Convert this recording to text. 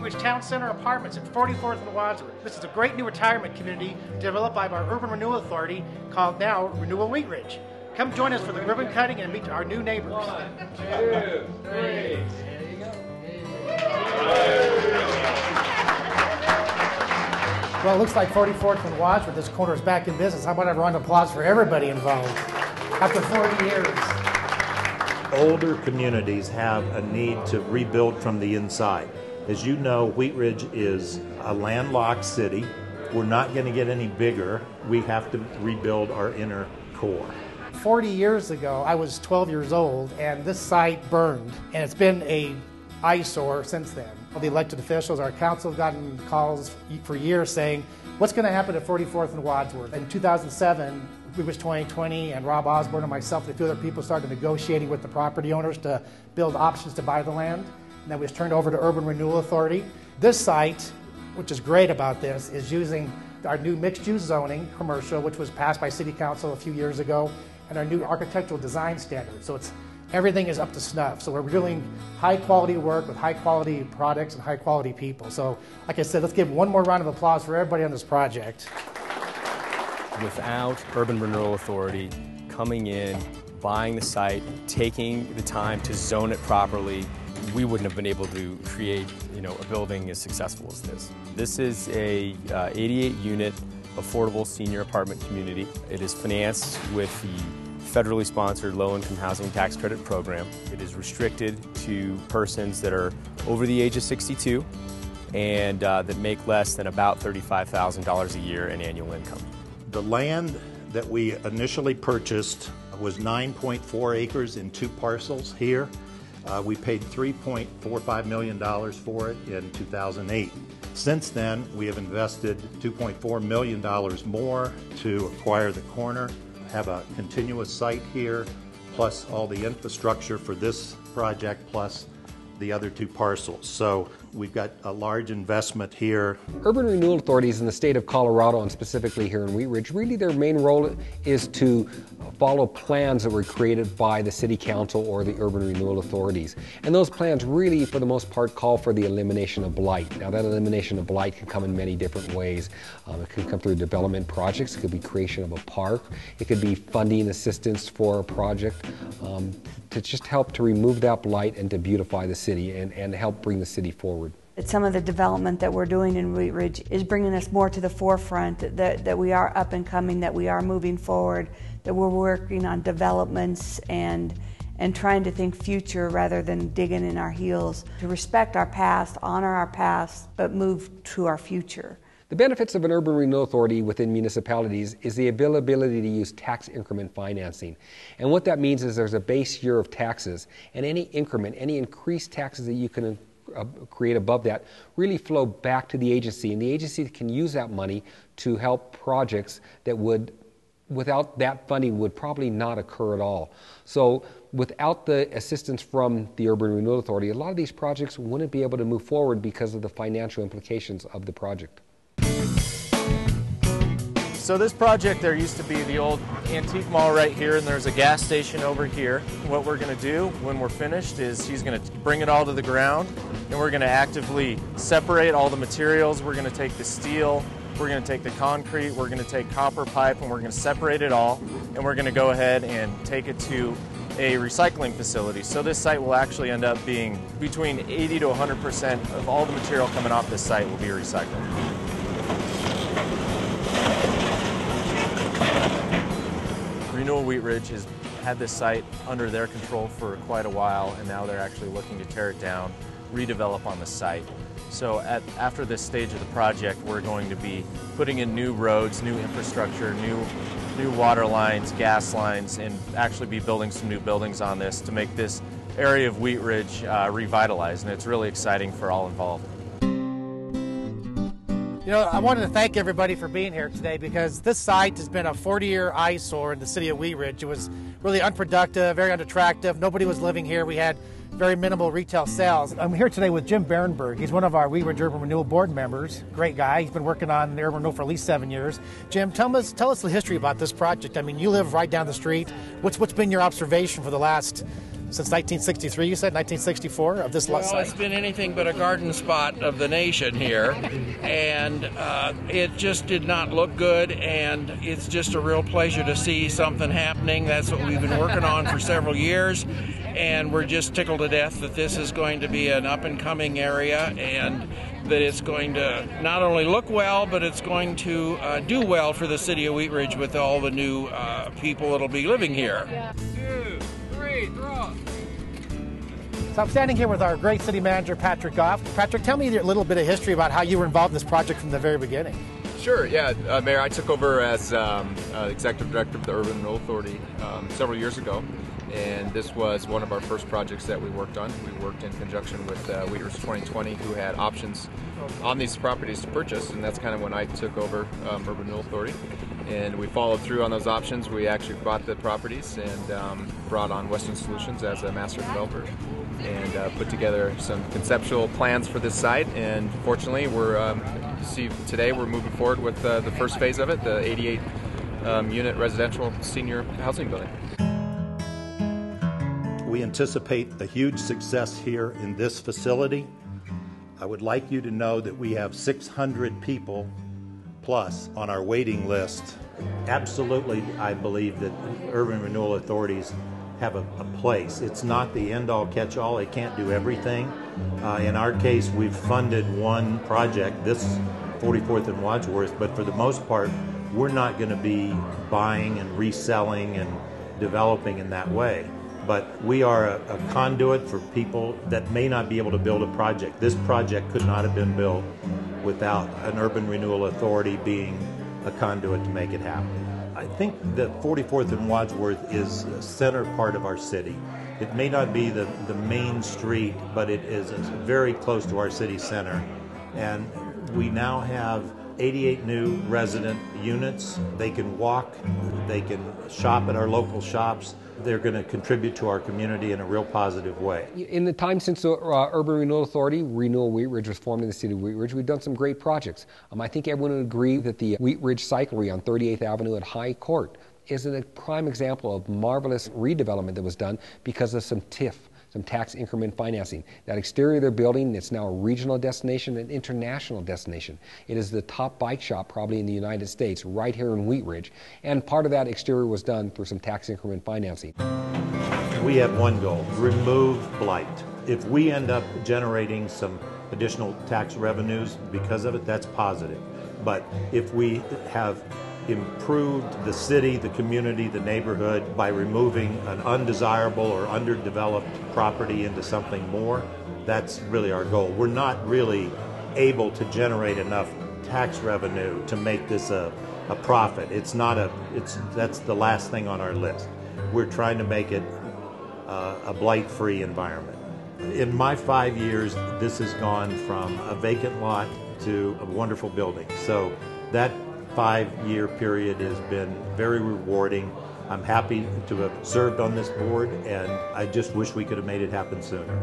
Ridge Town Center Apartments at 44th and Wadsworth. This is a great new retirement community developed by our Urban Renewal Authority called now Renewal Wheat Ridge. Come join us for the ribbon cutting and meet our new neighbors. 1, 2, 3. There you go. Well, it looks like 44th and Wadsworth, this corner is back in business. How about a round of applause for everybody involved after 40 years? Older communities have a need to rebuild from the inside. As you know, Wheat Ridge is a landlocked city. We're not going to get any bigger. We have to rebuild our inner core. 40 years ago, I was 12 years old, and this site burned, and it's been an eyesore since then. The elected officials, our council have gotten calls for years saying, what's going to happen at 44th and Wadsworth? In 2007, Wheat Ridge 2020, and Rob Osborne and myself and a few other people started negotiating with the property owners to build options to buy the land. And that was turned over to Urban Renewal Authority. This site, which is great about this, is using our new mixed-use zoning, commercial, which was passed by City Council a few years ago, and our new architectural design standards. So everything is up to snuff. So we're doing high-quality work with high-quality products and high-quality people. So, like I said, let's give one more round of applause for everybody on this project. Without Urban Renewal Authority coming in, buying the site, taking the time to zone it properly, we wouldn't have been able to create, a building as successful as this. This is a 88-unit affordable senior apartment community. It is financed with the federally sponsored low-income housing tax credit program. It is restricted to persons that are over the age of 62 and that make less than about $35,000 a year in annual income. The land that we initially purchased was 9.4 acres in 2 parcels here. We paid $3.45 million for it in 2008. Since then, we have invested $2.4 million more to acquire the corner, have a continuous site here, plus all the infrastructure for this project, plus the other 2 parcels. So we've got a large investment here. Urban Renewal Authorities in the state of Colorado, and specifically here in Wheat Ridge, really their main role is to follow plans that were created by the City Council or the Urban Renewal Authorities. And those plans really, for the most part, call for the elimination of blight. Now that elimination of blight can come in many different ways. It can come through development projects, it could be creation of a park, it could be funding assistance for a project to just help to remove that blight and to beautify the city and help bring the city forward. Some of the development that we're doing in Wheat Ridge is bringing us more to the forefront, that we are up and coming, that we are moving forward, that we're working on developments and trying to think future rather than digging in our heels, to respect our past, honor our past, but move to our future. The benefits of an urban renewal authority within municipalities is the availability to use tax increment financing. And what that means is there's a base year of taxes, and any increment, any increased taxes that you can create above that really flow back to the agency, and the agency can use that money to help projects that would, without that funding, would probably not occur at all. So without the assistance from the Urban Renewal Authority, a lot of these projects wouldn't be able to move forward because of the financial implications of the project. So this project, there used to be the old antique mall right here, and there's a gas station over here. What we're going to do when we're finished is he's going to bring it all to the ground, and we're going to actively separate all the materials. We're going to take the steel, we're going to take the concrete, we're going to take copper pipe, and we're going to separate it all, and we're going to go ahead and take it to a recycling facility. So this site will actually end up being between 80 to 100% of all the material coming off this site will be recycled. Renewal Wheat Ridge has had this site under their control for quite a while, and now they're actually looking to tear it down, redevelop on the site. So after this stage of the project, we're going to be putting in new roads, new infrastructure, new water lines, gas lines, and actually be building some new buildings on this to make this area of Wheat Ridge revitalized, and it's really exciting for all involved. I wanted to thank everybody for being here today, because this site has been a 40-year eyesore in the city of Wheat Ridge. It was really unproductive, very unattractive. Nobody was living here. We had very minimal retail sales. I'm here today with Jim Berenberg. He's one of our Wheat Ridge Urban Renewal board members. Great guy. He's been working on the Urban Renewal for at least 7 years. Jim, tell us the history about this project. I mean, you live right down the street. What's been your observation for the last since 1963, you said, 1964, of this Well, site? it's been anything but a garden spot of the nation here, and it just did not look good, and it's just a real pleasure to see something happening. That's what we've been working on for several years, and we're just tickled to death that this is going to be an up-and-coming area, and that it's going to not only look well, but it's going to do well for the city of Wheat Ridge with all the new people that'll be living here. 2, 3, throw. So I'm standing here with our great city manager, Patrick Goff. Patrick, tell me a little bit of history about how you were involved in this project from the very beginning. Sure, yeah. Mayor, I took over as Executive Director of the Urban Renewal Authority several years ago, and this was one of our first projects that we worked on. We worked in conjunction with Wheat Ridge 2020, who had options on these properties to purchase, and that's kind of when I took over Urban Renewal Authority. And we followed through on those options. We actually bought the properties and brought on Western Solutions as a master developer and put together some conceptual plans for this site. And fortunately, today we're moving forward with the first phase of it, the 88 unit residential senior housing building. We anticipate a huge success here in this facility. I would like you to know that we have 600 people plus on our waiting list. Absolutely, I believe that urban renewal authorities have a place. It's not the end-all catch-all. It can't do everything. In our case, we've funded one project, this 44th and Wadsworth, but for the most part, we're not going to be buying and reselling and developing in that way. But we are a conduit for people that may not be able to build a project. This project could not have been built without an urban renewal authority being a conduit to make it happen. I think that 44th and Wadsworth is a center part of our city. It may not be the main street, but it is very close to our city center. And we now have 88 new resident units. They can walk, they can shop at our local shops. They're going to contribute to our community in a real positive way. In the time since the Urban Renewal Authority, Renewal Wheat Ridge, was formed in the city of Wheat Ridge, we've done some great projects. I think everyone would agree that the Wheat Ridge Cyclery on 38th Avenue at High Court is a prime example of marvelous redevelopment that was done because of some TIF, some tax increment financing. That exterior of their building, it's now a regional destination, an international destination. It is the top bike shop probably in the United States, right here in Wheat Ridge. And part of that exterior was done through some tax increment financing. We have one goal: remove blight. If we end up generating some additional tax revenues because of it, that's positive. But if we have improved the city, the community, the neighborhood by removing an undesirable or underdeveloped property into something more, that's really our goal. We're not really able to generate enough tax revenue to make this a profit. That's the last thing on our list. We're trying to make it a blight-free environment. In my 5 years, this has gone from a vacant lot to a wonderful building. So that 5-year period has been very rewarding. I'm happy to have served on this board, and I just wish we could have made it happen sooner.